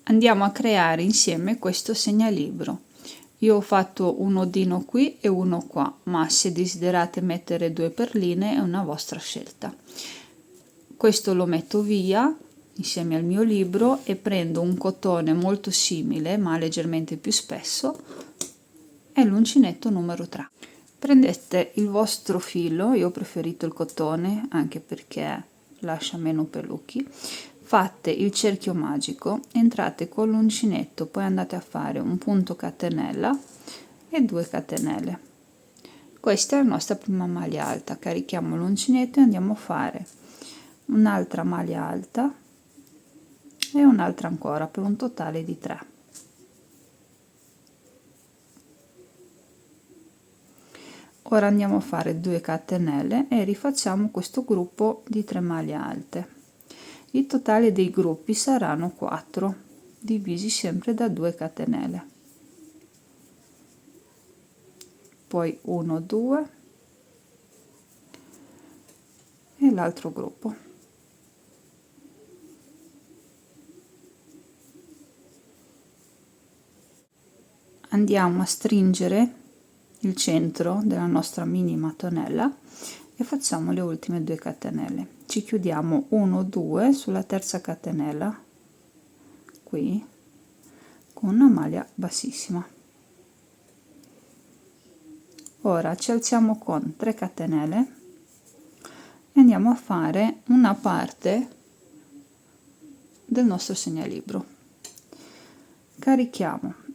Andiamo a creare insieme questo segnalibro. Io ho fatto un nodino qui e uno qua, ma se desiderate mettere due perline è una vostra scelta. Questo lo metto via insieme al mio libro e prendo un cotone molto simile ma leggermente più spesso e l'uncinetto numero 3. Prendete il vostro filo, io ho preferito il cotone anche perché lascia meno pelucchi, fate il cerchio magico, entrate con l'uncinetto, poi andate a fare un punto catenella e 2 catenelle. Questa è la nostra prima maglia alta, carichiamo l'uncinetto e andiamo a fare un'altra maglia alta e un'altra ancora per un totale di 3. Ora andiamo a fare 2 catenelle e rifacciamo questo gruppo di 3 maglie alte. Il totale dei gruppi saranno 4, divisi sempre da 2 catenelle. Poi 1, 2 e l'altro gruppo. Andiamo a stringere il centro della nostra mini mattonella e facciamo le ultime 2 catenelle. Ci chiudiamo 1, 2 sulla terza catenella qui con una maglia bassissima. Ora ci alziamo con 3 catenelle e andiamo a fare una parte del nostro segnalibro. Carichiamo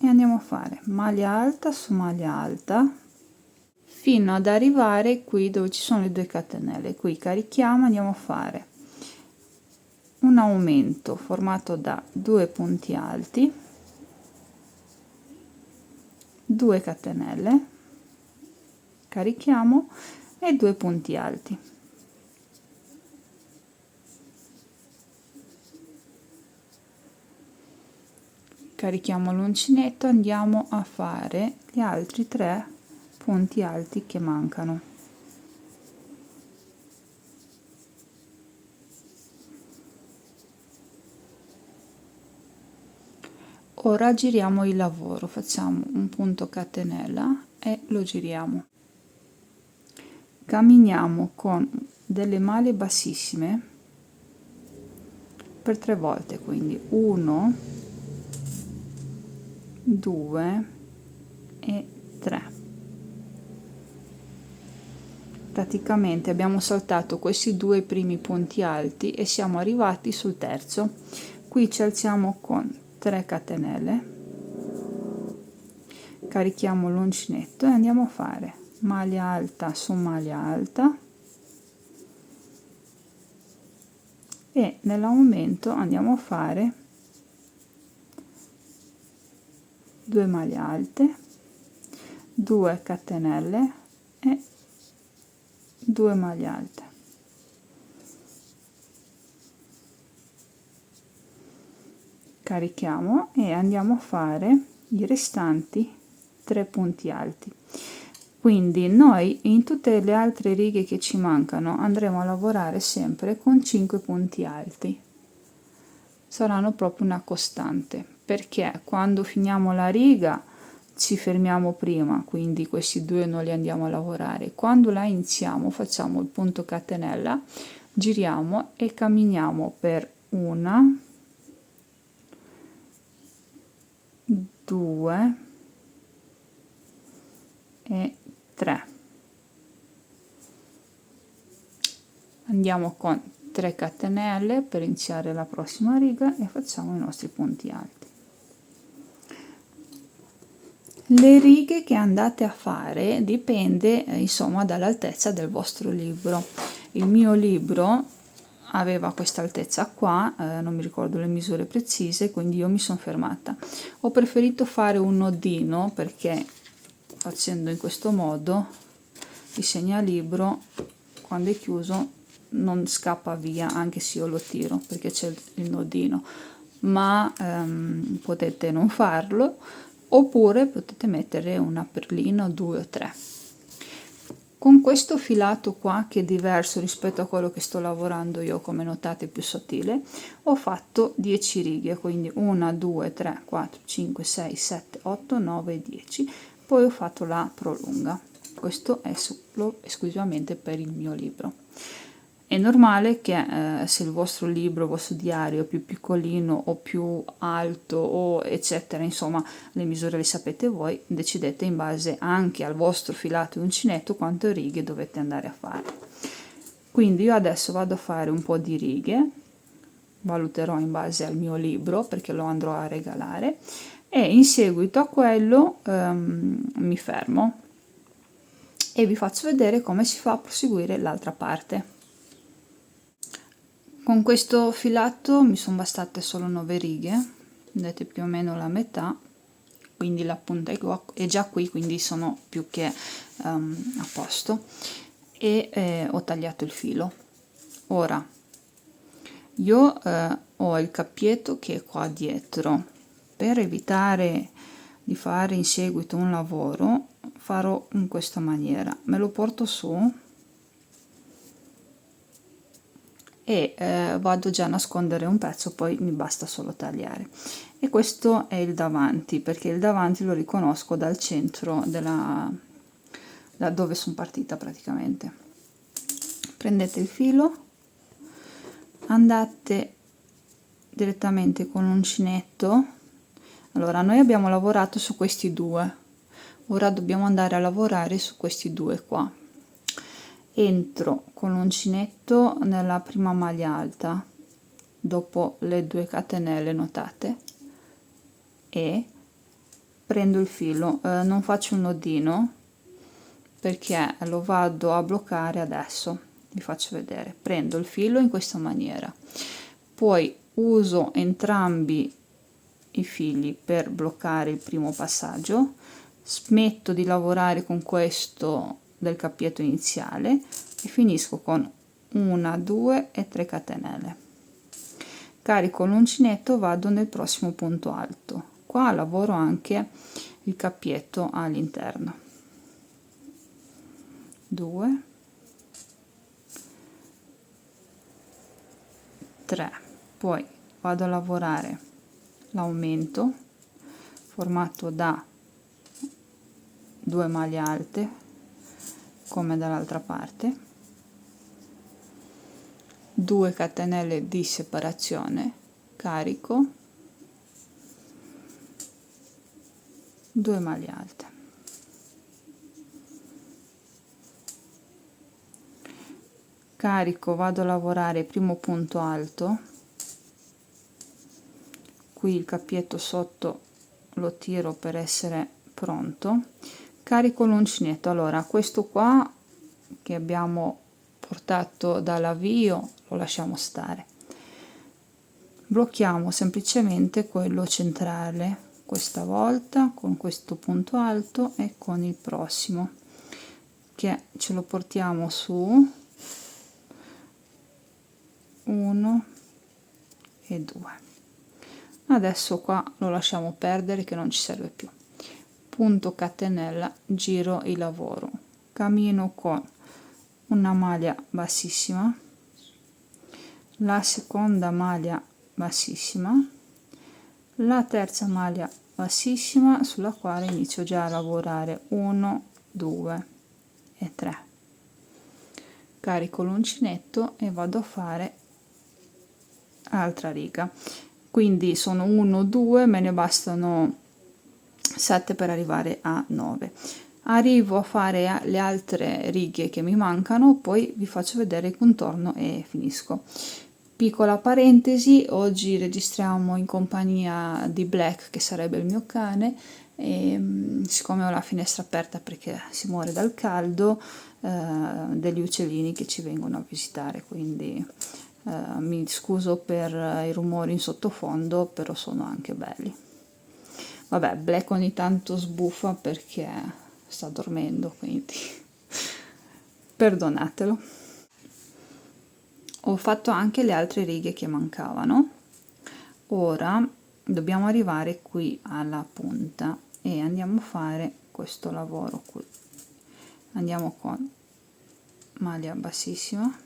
e andiamo a fare maglia alta su maglia alta fino ad arrivare qui dove ci sono le 2 catenelle. Qui carichiamo, andiamo a fare un aumento formato da 2 punti alti, 2 catenelle, carichiamo e 2 punti alti. Carichiamo l'uncinetto, andiamo a fare gli altri 3 punti alti che mancano. Ora giriamo il lavoro, facciamo un punto catenella e lo giriamo. Camminiamo con delle maglie bassissime per 3 volte, quindi 1, 2 e 3. Praticamente abbiamo saltato questi 2 primi punti alti e siamo arrivati sul terzo. Qui ci alziamo con 3 catenelle, carichiamo l'uncinetto e andiamo a fare maglia alta su maglia alta e nell'aumento andiamo a fare 2 maglie alte, 2 catenelle e 2 maglie alte. Carichiamo e andiamo a fare i restanti 3 punti alti. Quindi noi in tutte le altre righe che ci mancano andremo a lavorare sempre con 5 punti alti. Saranno proprio una costante, perché quando finiamo la riga ci fermiamo prima, quindi questi 2 non li andiamo a lavorare. Quando la iniziamo facciamo il punto catenella, giriamo e camminiamo per 1, 2 e 3. Andiamo con 3 catenelle per iniziare la prossima riga e facciamo i nostri punti alti. Le righe che andate a fare dipende insomma dall'altezza del vostro libro. Il mio libro aveva questa altezza qua, non mi ricordo le misure precise, quindi io mi sono fermata. Ho preferito fare un nodino perché facendo in questo modo il segnalibro quando è chiuso non scappa via anche se io lo tiro perché c'è il nodino, ma potete non farlo oppure potete mettere una perlina, 2 o 3. Con questo filato qua, che è diverso rispetto a quello che sto lavorando io, come notate più sottile, ho fatto 10 righe, quindi 1 2 3 4 5 6 7 8 9 10. Poi ho fatto la prolunga. Questo è solo esclusivamente per il mio libro. È normale che se il vostro libro, il vostro diario è più piccolino o più alto o eccetera, insomma le misure le sapete voi, decidete in base anche al vostro filato e uncinetto quante righe dovete andare a fare. Quindi io adesso vado a fare un po' di righe, valuterò in base al mio libro perché lo andrò a regalare, e in seguito a quello mi fermo e vi faccio vedere come si fa a proseguire l'altra parte. Con questo filato mi sono bastate solo 9 righe, vedete più o meno la metà, quindi la punta è già qui, quindi sono più che a posto, e ho tagliato il filo. Ora io ho il cappietto che è qua dietro. Per evitare di fare in seguito un lavoro farò in questa maniera: me lo porto su e vado già a nascondere un pezzo, poi mi basta solo tagliare. E questo è il davanti, perché il davanti lo riconosco dal centro da dove sono partita praticamente. Prendete il filo, andate direttamente con l'uncinetto. Allora, noi abbiamo lavorato su questi due, ora dobbiamo andare a lavorare su questi due qua. Entro con l'uncinetto nella prima maglia alta dopo le 2 catenelle notate e prendo il filo, non faccio un nodino perché lo vado a bloccare adesso, vi faccio vedere. Prendo il filo in questa maniera, poi uso entrambi i fili per bloccare il primo passaggio, smetto di lavorare con questo del cappietto iniziale e finisco con 1 2 e 3 catenelle. Carico l'uncinetto, vado nel prossimo punto alto, qua lavoro anche il cappietto all'interno. 2 3, poi vado a lavorare l'aumento formato da 2 maglie alte come dall'altra parte, 2 catenelle di separazione, carico, 2 maglie alte, carico, vado a lavorare primo punto alto, qui il cappietto sotto lo tiro per essere pronto, carico l'uncinetto. Allora questo qua che abbiamo portato dall'avvio lo lasciamo stare, blocchiamo semplicemente quello centrale questa volta con questo punto alto e con il prossimo che ce lo portiamo su 1 e 2. Adesso qua lo lasciamo perdere che non ci serve più. Punto catenella, giro il lavoro, cammino con una maglia bassissima, la seconda maglia bassissima, la terza maglia bassissima sulla quale inizio già a lavorare 1 2 e 3. Carico l'uncinetto e vado a fare altra riga, quindi sono 1 2, me ne bastano 7 per arrivare a 9. Arrivo a fare le altre righe che mi mancano, poi vi faccio vedere il contorno e finisco. Piccola parentesi, oggi registriamo in compagnia di Black, che sarebbe il mio cane, e siccome ho la finestra aperta perché si muore dal caldo, degli uccellini che ci vengono a visitare, quindi mi scuso per i rumori in sottofondo, però sono anche belli. Vabbè, Black ogni tanto sbuffa perché sta dormendo, quindi perdonatelo. Ho fatto anche le altre righe che mancavano, ora dobbiamo arrivare qui alla punta e andiamo a fare questo lavoro qui. Andiamo con maglia bassissima,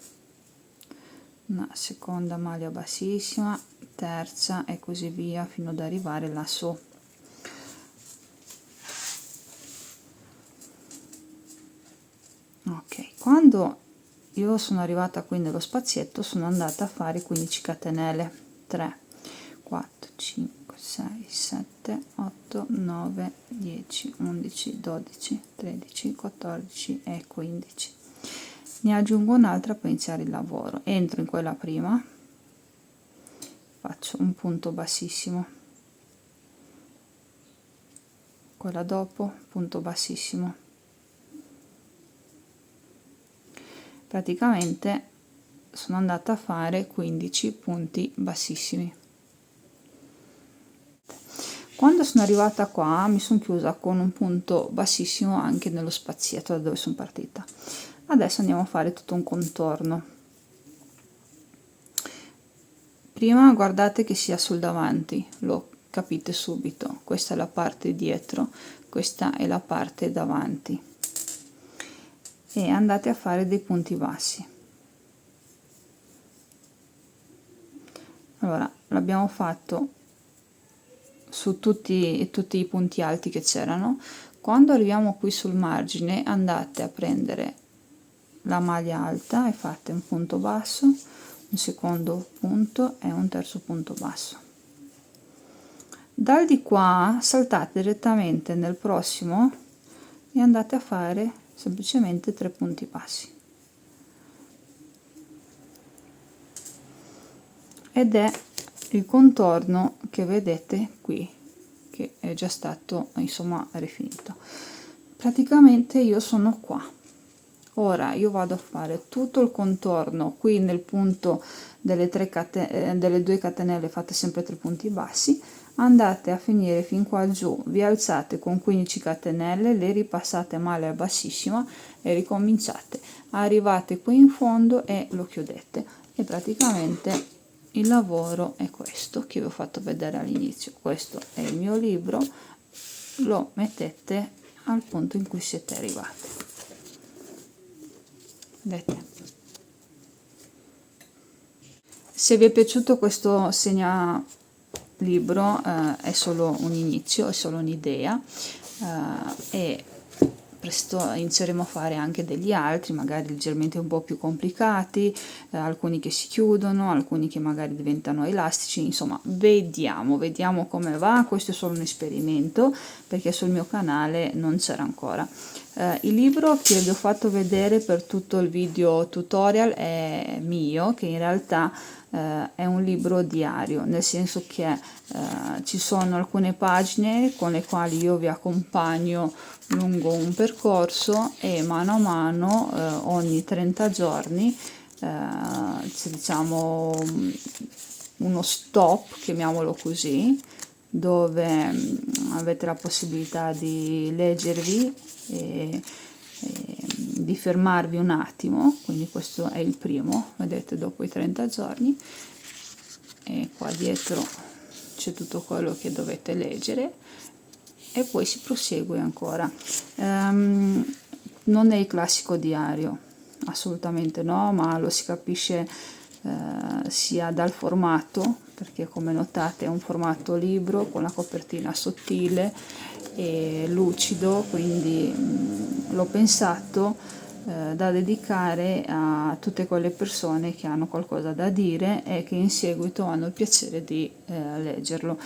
una seconda maglia bassissima, terza e così via fino ad arrivare lassù. Ok, quando io sono arrivata qui nello spazietto sono andata a fare 15 catenelle, 3 4 5 6 7 8 9 10 11 12 13 14 e 15. Ne aggiungo un'altra per iniziare il lavoro. Entro in quella prima, faccio un punto bassissimo, quella dopo punto bassissimo. Praticamente sono andata a fare 15 punti bassissimi. Quando sono arrivata qua mi sono chiusa con un punto bassissimo anche nello spazietto da dove sono partita. Adesso andiamo a fare tutto un contorno. Prima guardate che sia sul davanti, lo capite subito. Questa è la parte dietro, questa è la parte davanti. E andate a fare dei punti bassi. Allora, l'abbiamo fatto su tutti i punti alti che c'erano. Quando arriviamo qui sul margine andate a prendere la maglia alta e fate un punto basso, un secondo punto e un terzo punto basso. Dal di qua saltate direttamente nel prossimo e andate a fare semplicemente 3 punti bassi. Ed è il contorno che vedete qui, che è già stato insomma rifinito. Praticamente io sono qua. Ora io vado a fare tutto il contorno qui nel punto delle 2 catenelle, fate sempre 3 punti bassi, andate a finire fin qua giù, vi alzate con 15 catenelle, le ripassate maglia bassissima e ricominciate, arrivate qui in fondo e lo chiudete. E praticamente il lavoro è questo che vi ho fatto vedere all'inizio. Questo è il mio libro, lo mettete al punto in cui siete arrivati. Vedete? Se vi è piaciuto questo segnalibro, è solo un inizio, è solo un'idea, e presto inizieremo a fare anche degli altri, magari leggermente un po' più complicati, alcuni che si chiudono, alcuni che magari diventano elastici, insomma vediamo come va. Questo è solo un esperimento perché sul mio canale non c'era ancora. Il libro che vi ho fatto vedere per tutto il video tutorial è mio, che in realtà è un libro diario, nel senso che ci sono alcune pagine con le quali io vi accompagno lungo un percorso e mano a mano ogni 30 giorni c'è, diciamo, uno stop, chiamiamolo così, dove avete la possibilità di leggervi e di fermarvi un attimo. Quindi questo è il primo, vedete, dopo i 30 giorni, e qua dietro c'è tutto quello che dovete leggere e poi si prosegue ancora. Non è il classico diario, assolutamente no, ma lo si capisce sia dal formato, perché come notate è un formato libro con la copertina sottile e lucido, quindi l'ho pensato da dedicare a tutte quelle persone che hanno qualcosa da dire e che in seguito hanno il piacere di leggerlo.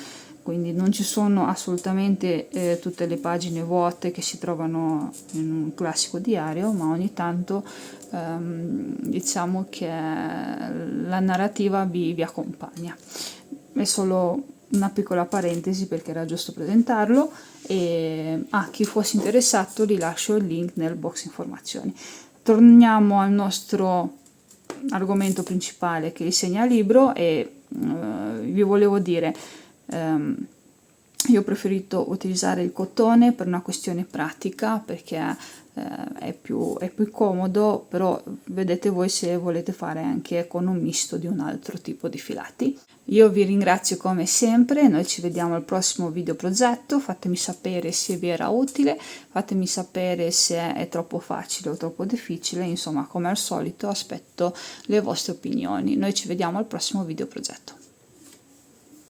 Quindi non ci sono assolutamente tutte le pagine vuote che si trovano in un classico diario, ma ogni tanto diciamo che la narrativa vi accompagna. È solo una piccola parentesi perché era giusto presentarlo, e a chi fosse interessato vi lascio il link nel box informazioni. Torniamo al nostro argomento principale, che è il segnalibro, e vi volevo dire, io ho preferito utilizzare il cotone per una questione pratica, perché è più comodo, però vedete voi se volete fare anche con un misto di un altro tipo di filati. Io vi ringrazio come sempre, noi ci vediamo al prossimo video progetto, fatemi sapere se vi era utile, fatemi sapere se è troppo facile o troppo difficile, insomma come al solito aspetto le vostre opinioni. Noi ci vediamo al prossimo video progetto.